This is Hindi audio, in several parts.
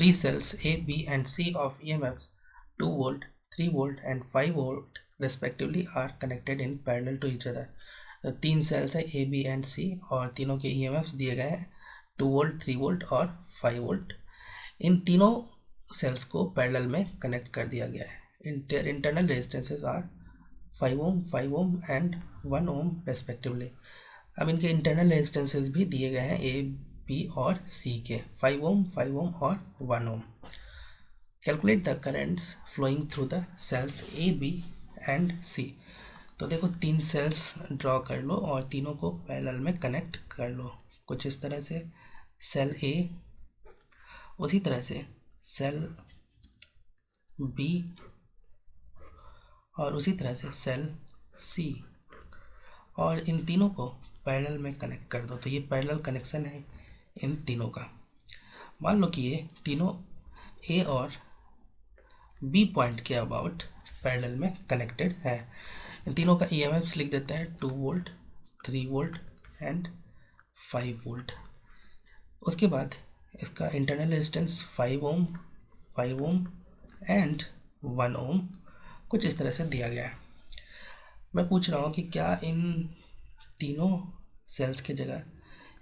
three cells A, B and C of EMFs 2 volt, 3 volt and 5 volt respectively are connected in parallel to each other. तीन सेल्स है A, B and C और तीनों के EMFs दिए गए हैं 2 वोल्ट, 3 वोल्ट और 5 वोल्ट. इन तीनों सेल्स को पैरेलल में कनेक्ट कर दिया गया है. their internal resistances are 5 ohm, 5 ohm and 1 ohm respectively. अब इनके इंटरनल रेजिस्टेंसेस भी दिए गए हैं ए, बी और सी के 5 ohm, 5 ohm और 1 ohm. Calculate the currents flowing through the cells A, B and C. तो देखो तीन सेल्स ड्रॉ कर लो और तीनों को पैरेलल में कनेक्ट कर लो कुछ इस तरह से. सेल ए, उसी तरह से सेल बी और उसी तरह से सेल सी, और इन तीनों को पैरेलल में कनेक्ट कर दो. तो ये पैरेलल कनेक्शन है इन तीनों का. मान लो कि ये तीनों ए और बी पॉइंट के अबाउट पैरेलल में कनेक्टेड है. इन तीनों का ईएमएफ लिख देते हैं 2 वोल्ट, 3 वोल्ट एंड 5 वोल्ट. उसके बाद इसका internal resistance 5 ohm, 5 ohm and 1 ohm कुछ इस तरह से दिया गया है. मैं पूछ रहा हूँ कि क्या इन तीनों सेल्स की जगह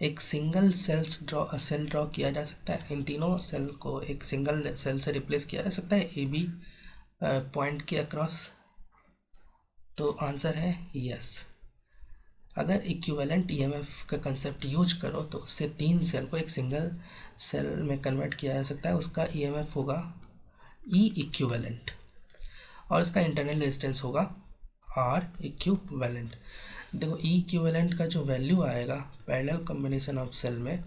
एक सिंगल सेल ड्रॉ किया जा सकता है. इन तीनों सेल को एक सिंगल सेल से रिप्लेस किया जा सकता है ए बी पॉइंट के अक्रॉस. तो आंसर है यस. अगर इक्विवेलेंट ईएमएफ का कंसेप्ट यूज करो तो उससे तीन सेल को एक सिंगल सेल में कन्वर्ट किया जा सकता है. उसका ईएमएफ होगा ई इक्विवेलेंट और इसका इंटरनल रेजिस्टेंस होगा आर इक्विवेलेंट. देखो ई इक्विवेलेंट का जो वैल्यू आएगा पैरेलल कॉम्बिनेशन ऑफ सेल में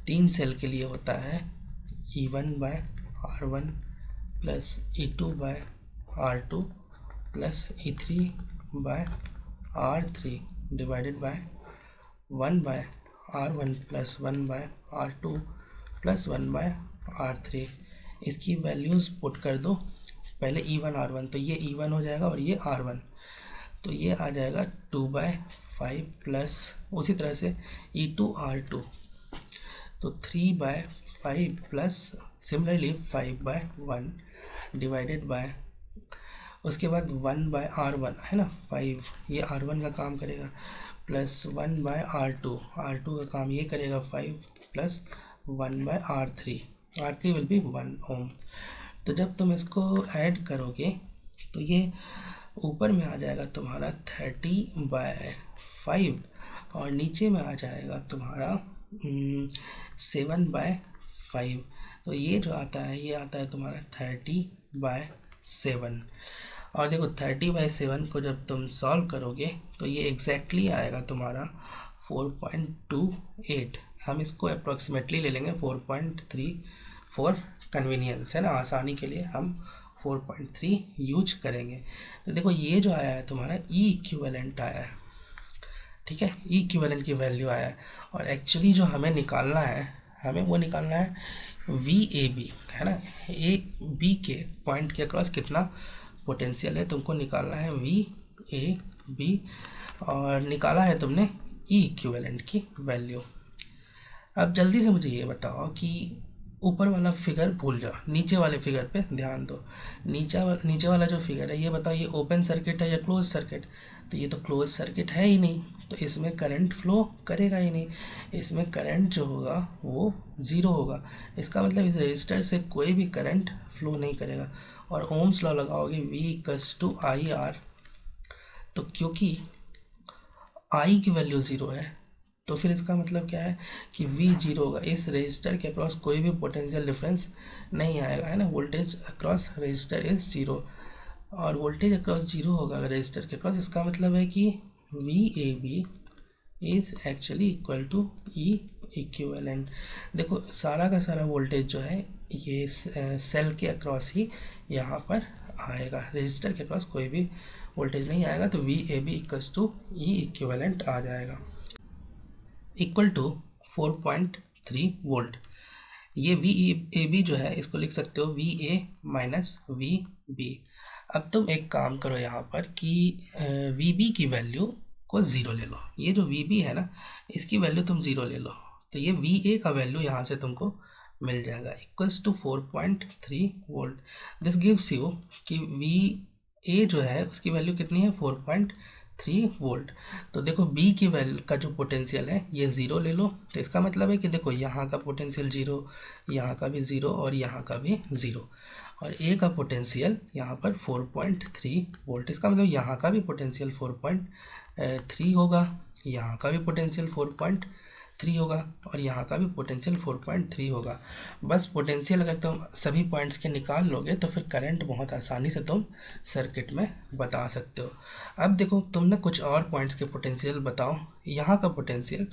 तीन सेल के लिए होता है E1 by R1 plus E2 by R2 plus E3 by R3 divided by 1 by R1 plus 1 by R2 plus 1 by R3. इसकी वैल्यूज़ पुट कर दो. पहले E1 R1, तो ये E1 हो जाएगा और ये R1, तो ये आ जाएगा 2/5 प्लस उसी तरह से E2 R2 तो 3/5 प्लस सिमिलरली 5/1 डिवाइडेड बाय उसके बाद 1/R1 है ना 5, ये R1 का काम करेगा प्लस 1/R2, R2 का काम ये करेगा 5 plus 1/R3, R3 will be 1 ohm. तो जब तुम इसको ऐड करोगे तो ये ऊपर में आ जाएगा तुम्हारा 30/5 और नीचे में आ जाएगा तुम्हारा 7/5. तो ये जो आता है ये आता है तुम्हारा 30/7. और देखो 30/7 को जब तुम सॉल्व करोगे तो ये एग्जैक्टली आएगा तुम्हारा 4.28. हम इसको अप्रॉक्सीमेटली ले लेंगे 4.3 फॉर कन्वीनियंस, है ना, आसानी के लिए हम 4.3 यूज करेंगे. तो देखो ये जो आया है तुम्हारा ई इक्विवेलेंट आया है. ठीक है, ई इक्विवेलेंट की वैल्यू आया है और एक्चुअली जो हमें निकालना है, हमें वो निकालना है वी ए बी, है ना. ए बी के पॉइंट के अक्रॉस कितना पोटेंशियल है तुमको निकालना है वी ए बी, और निकाला है तुमने ई इक्विवेलेंट की वैल्यू. अब जल्दी से मुझे ये बताओ कि ऊपर वाला फिगर भूल जाओ, नीचे वाले फिगर पे ध्यान दो. नीचे वाला जो फिगर है ये बताओ ये ओपन सर्किट है या क्लोज सर्किट. तो ये तो क्लोज सर्किट है ही नहीं, तो इसमें करंट फ्लो करेगा ही नहीं. इसमें करंट जो होगा वो ज़ीरो होगा. इसका मतलब इस रजिस्टर से कोई भी करंट फ्लो नहीं करेगा. और ओम्स लॉ लगाओगे V=IR, तो क्योंकि I की वैल्यू ज़ीरो है तो फिर इसका मतलब क्या है कि V जीरो होगा. इस रजिस्टर के अक्रॉस कोई भी पोटेंशियल डिफरेंस नहीं आएगा, है ना. Voltage across resistor is zero और वोल्टेज अक्रॉस ज़ीरो होगा रजिस्टर के अक्रॉस. इसका मतलब है कि VAB is actually equal to E equivalent. देखो सारा का सारा वोल्टेज जो है ये सेल के अक्रॉस ही यहाँ पर आएगा, रजिस्टर के अक्रॉस कोई भी वोल्टेज नहीं आएगा. तो VAB equals to E equivalent आ जाएगा इक्वल टू 4.3 वोल्ट. ये VAB जो है इसको लिख सकते हो VA माइनस VB. अब तुम एक काम करो यहाँ पर कि VB की वैल्यू को ज़ीरो ले लो. ये जो VB है ना इसकी वैल्यू तुम ज़ीरो ले लो, तो ये VA का वैल्यू यहाँ से तुमको मिल जाएगा equals to 4.3 volt. This gives you कि वी ए जो है उसकी वैल्यू कितनी है 4.3 वोल्ट। तो देखो बी की वैल्यू का जो पोटेंशियल है ये ज़ीरो ले लो, तो इसका मतलब है कि देखो यहाँ का पोटेंशियल ज़ीरो, यहाँ का भी ज़ीरो और यहाँ का भी ज़ीरो, और ए का पोटेंशियल यहाँ पर 4.3 वोल्ट। इसका मतलब यहाँ का भी पोटेंशियल 4.3 होगा, यहाँ का भी पोटेंशियल 4.3 होगा और यहाँ का भी पोटेंशियल 4.3 होगा। बस पोटेंशियल अगर तुम सभी पॉइंट्स के निकाल लोगे तो फिर करंट बहुत आसानी से तुम सर्किट में बता सकते हो। अब देखो तुम ना कुछ और पॉइंट्स के पोटेंशियल बताओ। यहाँ का पोटेंशियल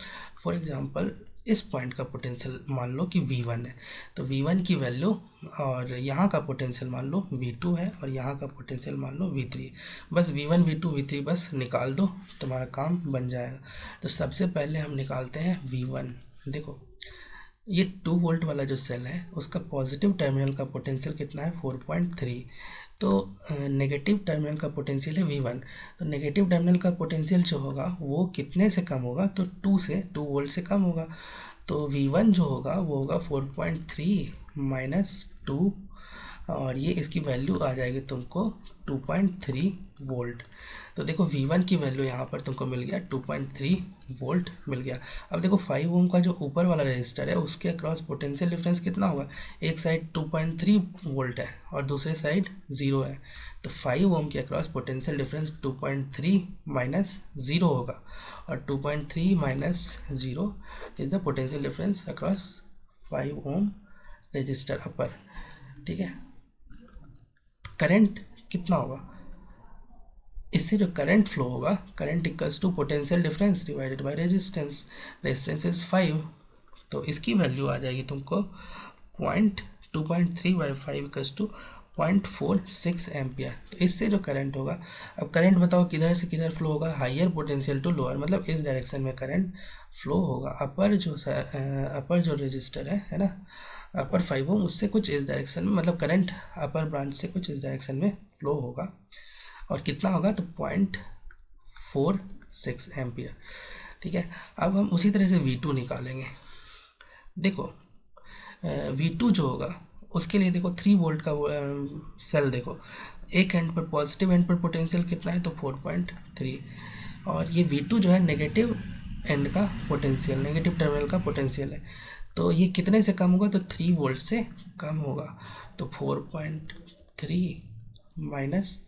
फॉर एग्जांपल इस पॉइंट का पोटेंशियल मान लो कि V1 है, तो V1 की वैल्यू, और यहाँ का पोटेंशियल मान लो V2 है और यहाँ का पोटेंशियल मान लो V3। बस V1 V2 V3 बस निकाल दो, तुम्हारा काम बन जाएगा। तो सबसे पहले हम निकालते हैं V1। देखो ये 2 वोल्ट वाला जो सेल है उसका पॉजिटिव टर्मिनल का पोटेंशियल कितना है 4.3, तो नेगेटिव टर्मिनल का पोटेंशियल है V1। तो नेगेटिव टर्मिनल का पोटेंशियल जो होगा वो कितने से कम होगा, तो 2 वोल्ट से कम होगा। तो V1 जो होगा वो होगा 4.3 माइनस 2, और ये इसकी वैल्यू आ जाएगी तुमको 2.3 वोल्ट। तो देखो V1 की वैल्यू यहाँ पर तुमको मिल गया 2.3 वोल्ट मिल गया। अब देखो 5 ओम का जो ऊपर वाला रजिस्टर है उसके अक्रॉस पोटेंशियल डिफरेंस कितना होगा, एक साइड 2.3 वोल्ट है और दूसरे साइड 0 है, तो 5 ओम के अक्रॉस पोटेंशियल डिफरेंस 2.3 माइनस 0 होगा, और 2.3 minus 0 is the potential difference across 5 ohm resistor upper. ठीक है, करंट कितना होगा, इससे जो करंट फ्लो होगा, current equals to potential difference divided by resistance, resistance is 5, तो इसकी वैल्यू आ जाएगी तुमको 2.3 बाई 5 इक्वल्स टू 0.46 एम्पियर। तो इससे जो करंट होगा, अब करंट बताओ किधर से किधर फ्लो होगा, हायर पोटेंशियल टू लोअर, मतलब इस डायरेक्शन में करंट फ्लो होगा। अपर जो रजिस्टर है ना, अपर 5 ओम, उससे कुछ इस डायरेक्शन में, मतलब करंट अपर ब्रांच से कुछ इस डायरेक्शन में फ्लो होगा, और कितना होगा, तो 0.46 एम्पियर। ठीक है, अब हम उसी तरह से V2 निकालेंगे। देखो V2 जो होगा उसके लिए देखो 3 वोल्ट का सेल, देखो एक एंड पर पॉजिटिव एंड पर पोटेंशियल कितना है, तो 4.3, और ये V2 जो है नेगेटिव एंड का पोटेंशियल, नेगेटिव टर्मिनल का पोटेंशियल है, तो ये कितने से कम होगा, तो 3 वोल्ट से कम होगा। तो 4.3 माइनस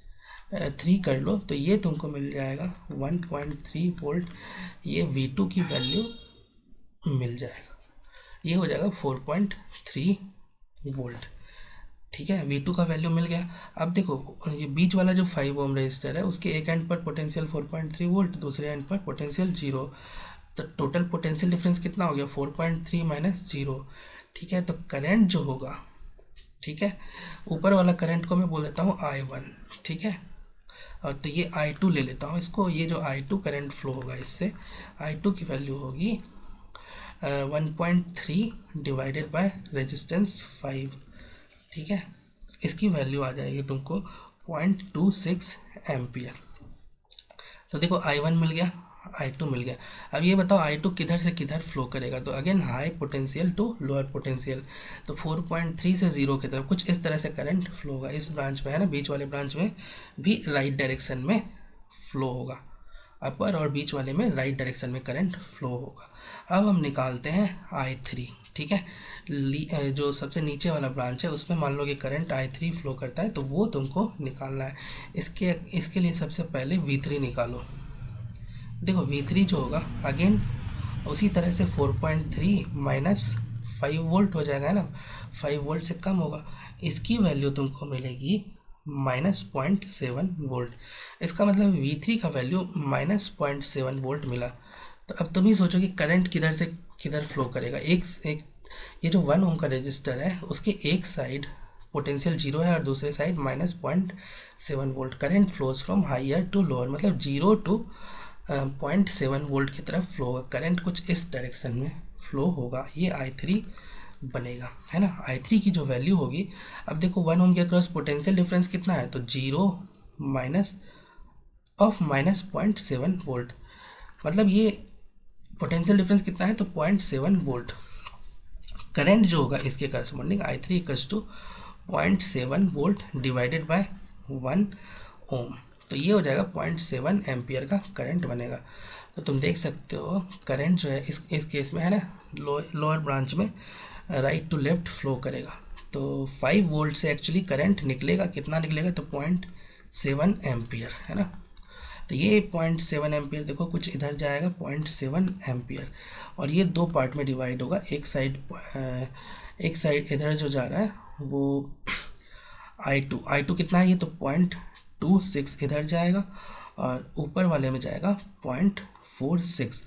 3 कर लो तो ये तुमको मिल जाएगा 1.3 वोल्ट, ये V2 की वैल्यू मिल जाएगा, ये हो जाएगा 4.3 वोल्ट। ठीक है, V2 का वैल्यू मिल गया। अब देखो ये बीच वाला जो 5 ओम रजिस्टर है उसके एक एंड पर पोटेंशियल 4.3 वोल्ट, दूसरे एंड पर पोटेंशियल 0, तो टोटल पोटेंशियल डिफरेंस कितना हो गया 4.3 माइनस 0। ठीक है, तो करंट जो होगा, ठीक है, ऊपर वाला करंट को मैं बोल देता हूँ I1। ठीक है, और तो ये I2 ले लेता हूँ इसको, ये जो I2 करंट फ्लो होगा इससे, I2 की वैल्यू होगी 1.3 डिवाइडेड बाय रेजिस्टेंस 5। ठीक है, इसकी वैल्यू आ जाएगी तुमको 0.26 एम्पियर। तो देखो I1 मिल गया, I2 मिल गया। अब ये बताओ I2 किधर से किधर फ्लो करेगा, तो again high potential to lower potential, तो 4.3 से 0 की तरफ कुछ इस तरह से करंट फ्लो होगा। इस ब्रांच में है ना, बीच वाले ब्रांच में भी राइट डायरेक्शन में फ्लो होगा, अपर और बीच वाले में राइट डायरेक्शन में करंट फ्लो होगा। अब हम निकालते हैं I3। ठीक है, जो सबसे नीचे वाला ब्रांच है उसमें मान लो कि करंट I3 फ्लो करता है, तो वो तुमको निकालना है। इसके लिए सबसे पहले V3 निकालो। देखो V3 जो होगा अगेन उसी तरह से 4.3 माइनस 5 वोल्ट हो जाएगा ना, 5 वोल्ट से कम होगा, इसकी वैल्यू तुमको मिलेगी माइनस 0.7 वोल्ट। इसका मतलब V3 का वैल्यू माइनस 0.7 वोल्ट मिला। तो अब तुम ही सोचो कि करंट किधर से किधर फ्लो करेगा। एक ये जो 1 ओम का रजिस्टर है उसके एक साइड पोटेंशियल 0 है और दूसरे side minus 0.7 volt. Current flows from higher to lower, मतलब 0 टू 0.7 वोल्ट की तरफ फ्लो होगा। करंट कुछ इस डायरेक्शन में फ्लो होगा, ये I3 बनेगा, है ना। I3 की जो वैल्यू होगी, अब देखो 1 ओम के अक्रॉस पोटेंशियल डिफरेंस कितना है, तो 0 माइनस 0.7 वोल्ट, मतलब ये पोटेंशियल डिफरेंस कितना है, तो 0.7 वोल्ट। करंट जो होगा इसके corresponding I3 equals to 0.7 volt divided by 1 ohm, तो ये हो जाएगा 0.7 एम्पियर का करंट बनेगा। तो तुम देख सकते हो करंट जो है इस केस में है ना लोअर ब्रांच में राइट टू लेफ्ट फ्लो करेगा, तो 5 वोल्ट से एक्चुअली करंट निकलेगा, कितना निकलेगा, तो 0.7 एम्पियर है ना। तो ये 0.7 एम्पियर देखो कुछ इधर जाएगा 0.7 एम्पियर, और ये दो पार्ट में डिवाइड होगा। एक साइड इधर जो जा रहा है वो I2 कितना है, ये तो 0.26 इधर जाएगा, और ऊपर वाले में जाएगा 0.46।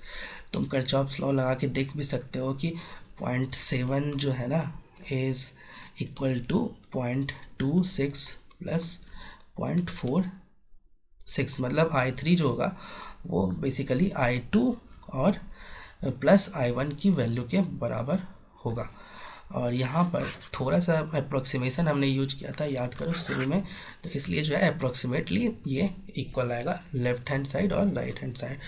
तुम किरचॉफ्स लॉ लगा के देख भी सकते हो कि 0.7 जो है ना इज़ इक्वल टू 0.26 प्लस 0.46, मतलब I3 जो होगा वो बेसिकली I2 और प्लस I1 की वैल्यू के बराबर होगा। और यहाँ पर थोड़ा सा अप्रोक्सीमेशन हमने यूज किया था, याद करो शुरू में, तो इसलिए जो है अप्रोक्सीमेटली ये इक्वल आएगा लेफ्ट हैंड साइड और राइट हैंड साइड।